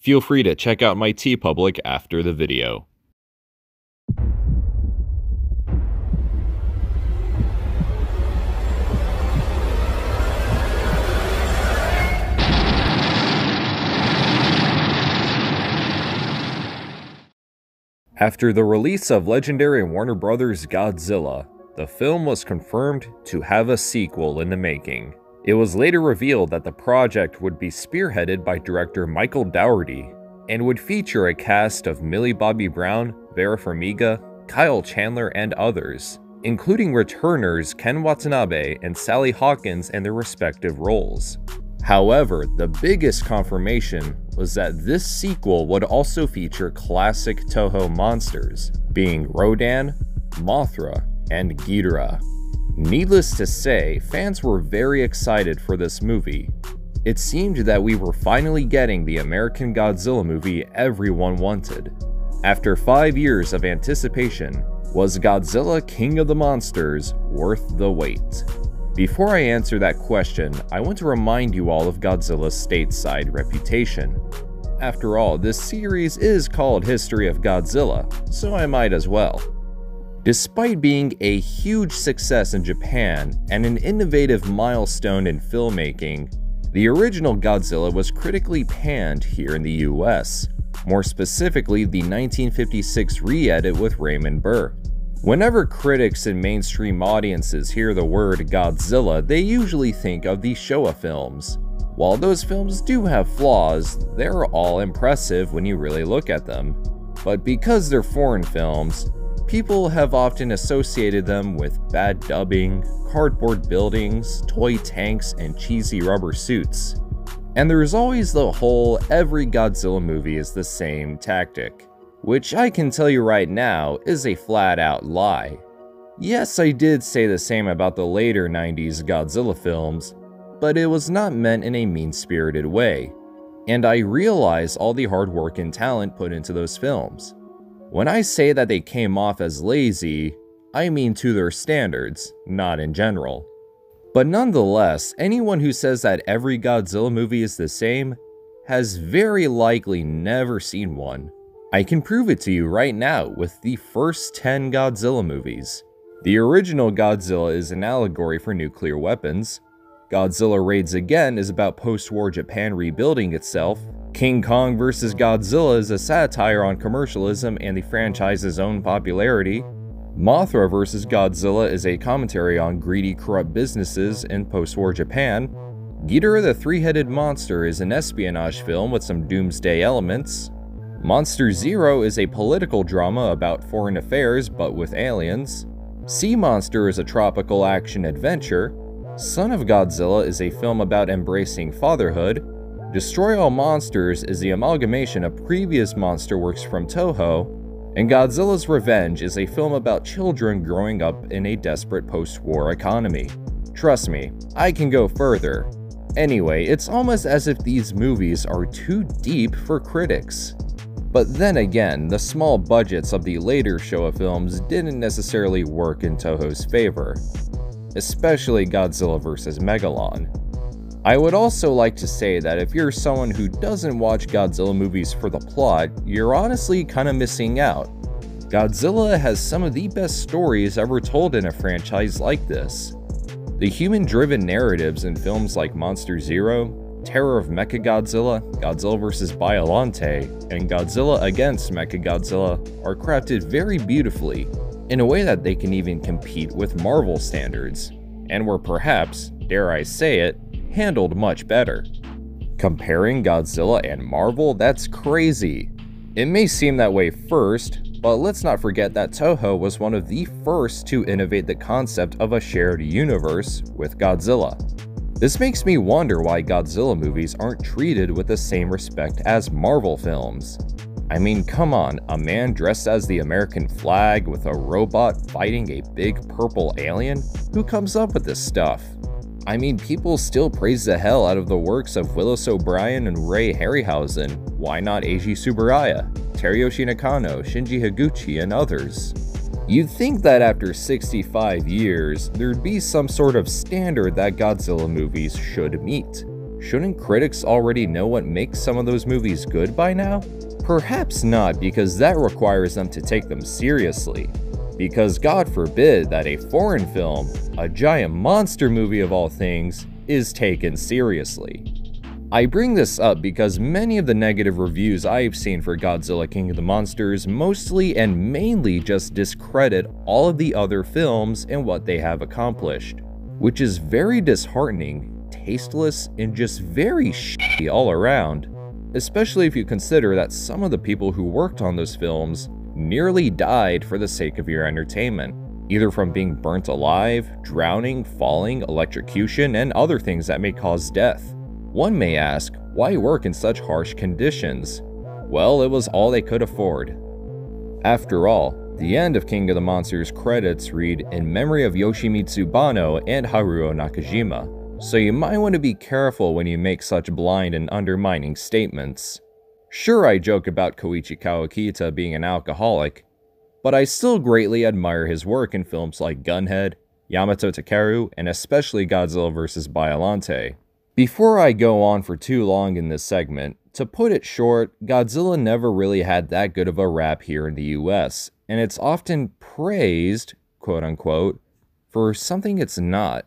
Feel free to check out my TeePublic after the video. After the release of legendary Warner Bros. Godzilla, the film was confirmed to have a sequel in the making. It was later revealed that the project would be spearheaded by director Michael Dougherty and would feature a cast of Millie Bobby Brown, Vera Farmiga, Kyle Chandler, and others, including returners Ken Watanabe and Sally Hawkins in their respective roles. However, the biggest confirmation was that this sequel would also feature classic Toho monsters, being Rodan, Mothra, and Ghidorah. Needless to say, fans were very excited for this movie. It seemed that we were finally getting the American Godzilla movie everyone wanted. After 5 years of anticipation, was Godzilla King of the Monsters worth the wait? Before I answer that question, I want to remind you all of Godzilla's stateside reputation. After all, this series is called History of Godzilla, so I might as well. Despite being a huge success in Japan and an innovative milestone in filmmaking, the original Godzilla was critically panned here in the US, more specifically the 1956 re-edit with Raymond Burr. Whenever critics and mainstream audiences hear the word Godzilla, they usually think of the Showa films. While those films do have flaws, they're all impressive when you really look at them. But because they're foreign films, people have often associated them with bad dubbing, cardboard buildings, toy tanks, and cheesy rubber suits. And there's always the whole every Godzilla movie is the same tactic, which I can tell you right now is a flat-out lie. Yes, I did say the same about the later 90s Godzilla films, but it was not meant in a mean-spirited way, and I realize all the hard work and talent put into those films. When I say that they came off as lazy, I mean to their standards, not in general. But nonetheless, anyone who says that every Godzilla movie is the same has very likely never seen one. I can prove it to you right now with the first 10 Godzilla movies. The original Godzilla is an allegory for nuclear weapons. Godzilla Raids Again is about post-war Japan rebuilding itself. King Kong vs. Godzilla is a satire on commercialism and the franchise's own popularity. Mothra vs. Godzilla is a commentary on greedy, corrupt businesses in post-war Japan. Ghidorah the Three-Headed Monster is an espionage film with some doomsday elements. Monster Zero is a political drama about foreign affairs but with aliens. Sea Monster is a tropical action-adventure. Son of Godzilla is a film about embracing fatherhood. Destroy All Monsters is the amalgamation of previous monster works from Toho. And Godzilla's Revenge is a film about children growing up in a desperate post-war economy. Trust me, I can go further. Anyway, it's almost as if these movies are too deep for critics. But then again, the small budgets of the later Showa films didn't necessarily work in Toho's favor, especially Godzilla vs. Megalon. I would also like to say that if you're someone who doesn't watch Godzilla movies for the plot, you're honestly kinda missing out. Godzilla has some of the best stories ever told in a franchise like this. The human-driven narratives in films like Monster Zero, Terror of Mechagodzilla, Godzilla vs. Biollante, and Godzilla Against Mechagodzilla are crafted very beautifully, in a way that they can even compete with Marvel standards, and were perhaps, dare I say it, handled much better. Comparing Godzilla and Marvel, that's crazy. It may seem that way first, but let's not forget that Toho was one of the first to innovate the concept of a shared universe with Godzilla. This makes me wonder why Godzilla movies aren't treated with the same respect as Marvel films. I mean, come on, a man dressed as the American flag with a robot fighting a big purple alien? Who comes up with this stuff? I mean, people still praise the hell out of the works of Willis O'Brien and Ray Harryhausen. Why not Eiji Tsuburaya, Teruyoshi Nakano, Shinji Higuchi, and others? You'd think that after 65 years, there'd be some sort of standard that Godzilla movies should meet. Shouldn't critics already know what makes some of those movies good by now? Perhaps not, because that requires them to take them seriously. Because God forbid that a foreign film, a giant monster movie of all things, is taken seriously. I bring this up because many of the negative reviews I've seen for Godzilla King of the Monsters mostly and mainly just discredit all of the other films and what they have accomplished, which is very disheartening, tasteless, and just very shitty all around, especially if you consider that some of the people who worked on those films nearly died for the sake of your entertainment, either from being burnt alive, drowning, falling, electrocution, and other things that may cause death. One may ask, why work in such harsh conditions? Well, it was all they could afford. After all, the end of King of the Monsters credits read in memory of Yoshimitsu Banno and Haruo Nakajima, so you might want to be careful when you make such blind and undermining statements. Sure, I joke about Koichi Kawakita being an alcoholic, but I still greatly admire his work in films like Gunhead, Yamato Takeru, and especially Godzilla vs. Biollante. Before I go on for too long in this segment, to put it short, Godzilla never really had that good of a rap here in the US, and it's often praised, quote-unquote, for something it's not.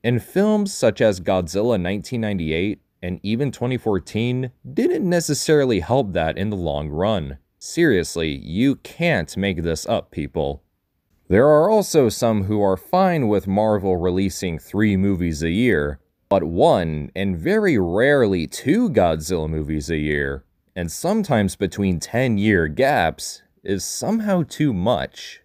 And films such as Godzilla 1998 and even 2014 didn't necessarily help that in the long run. Seriously, you can't make this up, people. There are also some who are fine with Marvel releasing 3 movies a year, but 1, and very rarely 2 Godzilla movies a year, and sometimes between 10-year gaps, is somehow too much.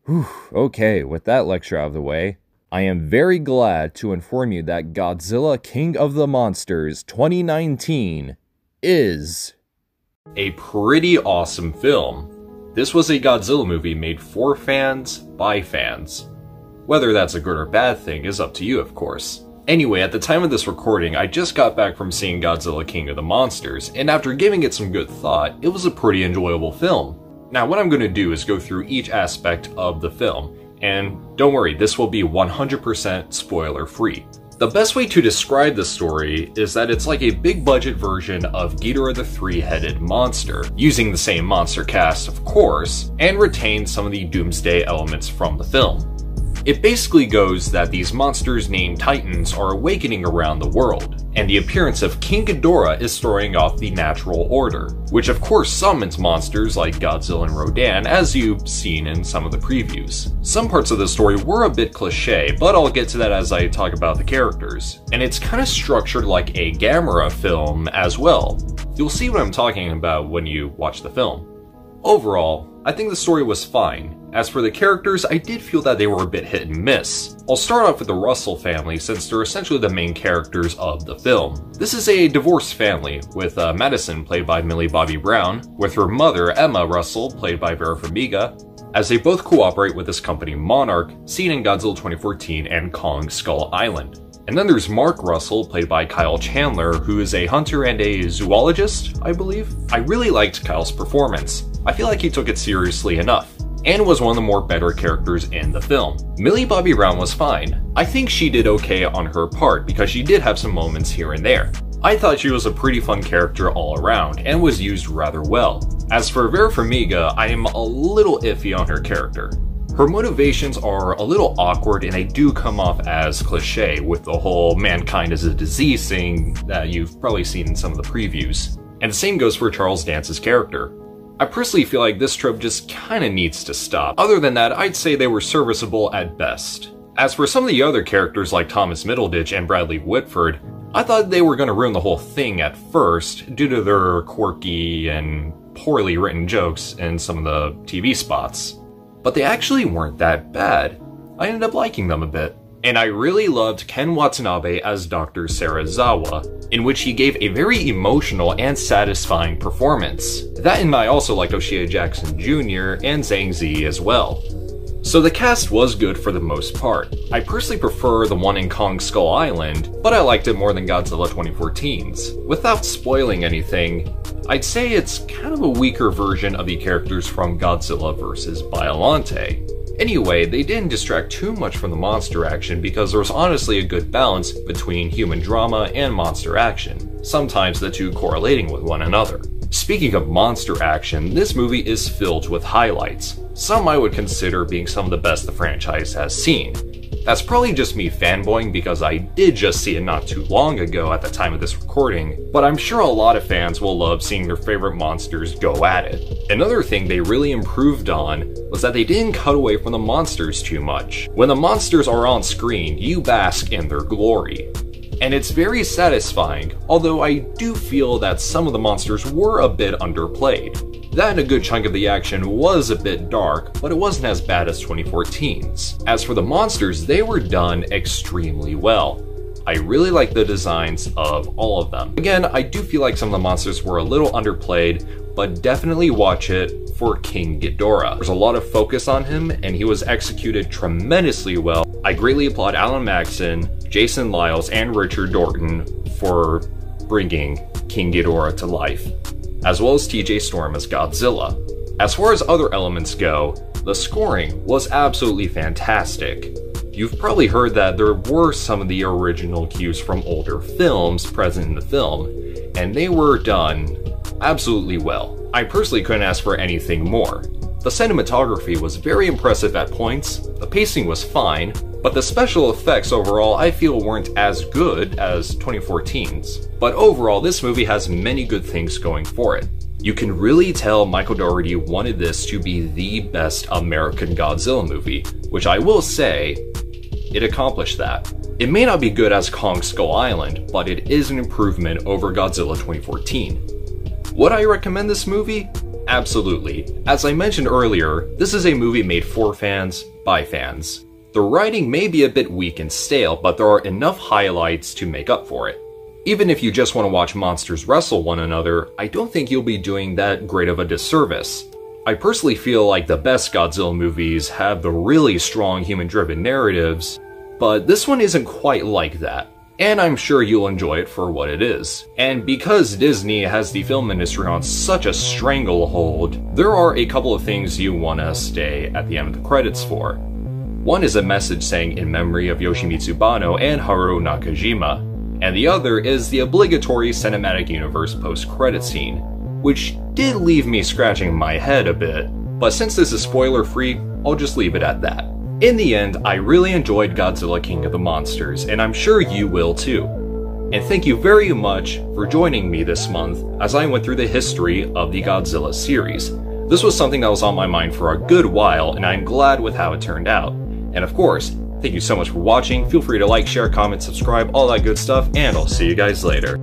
Whew, okay, with that lecture out of the way, I am very glad to inform you that Godzilla King of the Monsters 2019 is a pretty awesome film. This was a Godzilla movie made for fans, by fans. Whether that's a good or bad thing is up to you, of course. Anyway, at the time of this recording, I just got back from seeing Godzilla King of the Monsters, and after giving it some good thought, it was a pretty enjoyable film. Now, what I'm going to do is go through each aspect of the film, and don't worry, this will be 100% spoiler-free. The best way to describe the story is that it's like a big-budget version of Ghidorah the Three-Headed Monster, using the same monster cast, of course, and retains some of the Doomsday elements from the film. It basically goes that these monsters named Titans are awakening around the world, and the appearance of King Ghidorah is throwing off the natural order, which of course summons monsters like Godzilla and Rodan, as you've seen in some of the previews. Some parts of the story were a bit cliché, but I'll get to that as I talk about the characters. And it's kind of structured like a Gamera film as well. You'll see what I'm talking about when you watch the film. Overall, I think the story was fine. As for the characters, I did feel that they were a bit hit and miss. I'll start off with the Russell family since they're essentially the main characters of the film. This is a divorced family, with Madison played by Millie Bobby Brown, with her mother Emma Russell played by Vera Farmiga, as they both cooperate with this company Monarch, seen in Godzilla 2014 and Kong Skull Island. And then there's Mark Russell, played by Kyle Chandler, who is a hunter and a zoologist, I believe. I really liked Kyle's performance. I feel like he took it seriously enough, and was one of the more better characters in the film. Millie Bobby Brown was fine. I think she did okay on her part, because she did have some moments here and there. I thought she was a pretty fun character all around, and was used rather well. As for Vera Farmiga, I am a little iffy on her character. Her motivations are a little awkward, and they do come off as cliché with the whole mankind is a disease thing that you've probably seen in some of the previews. And the same goes for Charles Dance's character. I personally feel like this trope just kinda needs to stop. Other than that, I'd say they were serviceable at best. As for some of the other characters like Thomas Middleditch and Bradley Whitford, I thought they were gonna ruin the whole thing at first due to their quirky and poorly written jokes in some of the TV spots. But they actually weren't that bad. I ended up liking them a bit. And I really loved Ken Watanabe as Dr. Serizawa, in which he gave a very emotional and satisfying performance. That, and I also liked O'Shea Jackson Jr. and Zhang Zi as well. So the cast was good for the most part. I personally prefer the one in Kong Skull Island, but I liked it more than Godzilla 2014's. Without spoiling anything, I'd say it's kind of a weaker version of the characters from Godzilla vs. Biollante. Anyway, they didn't distract too much from the monster action because there was honestly a good balance between human drama and monster action, sometimes the two correlating with one another. Speaking of monster action, this movie is filled with highlights, some I would consider being some of the best the franchise has seen. That's probably just me fanboying because I did just see it not too long ago at the time of this recording, but I'm sure a lot of fans will love seeing their favorite monsters go at it. Another thing they really improved on was that they didn't cut away from the monsters too much. When the monsters are on screen, you bask in their glory. And it's very satisfying, although I do feel that some of the monsters were a bit underplayed. That and a good chunk of the action was a bit dark, but it wasn't as bad as 2014's. As for the monsters, they were done extremely well. I really like the designs of all of them. Again, I do feel like some of the monsters were a little underplayed, but definitely watch it for King Ghidorah. There's a lot of focus on him, and he was executed tremendously well. I greatly applaud Alan Maxson, Jason Liles, and Richard Dorton for bringing King Ghidorah to life, as well as TJ Storm as Godzilla. As far as other elements go, the scoring was absolutely fantastic. You've probably heard that there were some of the original cues from older films present in the film, and they were done absolutely well. I personally couldn't ask for anything more. The cinematography was very impressive at points, the pacing was fine, but the special effects overall I feel weren't as good as 2014's. But overall, this movie has many good things going for it. You can really tell Michael Dougherty wanted this to be the best American Godzilla movie, which I will say, it accomplished that. It may not be good as Kong Skull Island, but it is an improvement over Godzilla 2014. Would I recommend this movie? Absolutely. As I mentioned earlier, this is a movie made for fans, by fans. The writing may be a bit weak and stale, but there are enough highlights to make up for it. Even if you just want to watch monsters wrestle one another, I don't think you'll be doing that great of a disservice. I personally feel like the best Godzilla movies have the really strong human-driven narratives, but this one isn't quite like that. And I'm sure you'll enjoy it for what it is. And because Disney has the film industry on such a stranglehold, there are a couple of things you want to stay at the end of the credits for. One is a message saying in memory of Yoshimitsu Banno and Haruo Nakajima, and the other is the obligatory cinematic universe post-credit scene, which did leave me scratching my head a bit, but since this is spoiler-free, I'll just leave it at that. In the end, I really enjoyed Godzilla King of the Monsters, and I'm sure you will too. And thank you very much for joining me this month as I went through the history of the Godzilla series. This was something that was on my mind for a good while, and I'm glad with how it turned out. And of course, thank you so much for watching. Feel free to like, share, comment, subscribe, all that good stuff, and I'll see you guys later.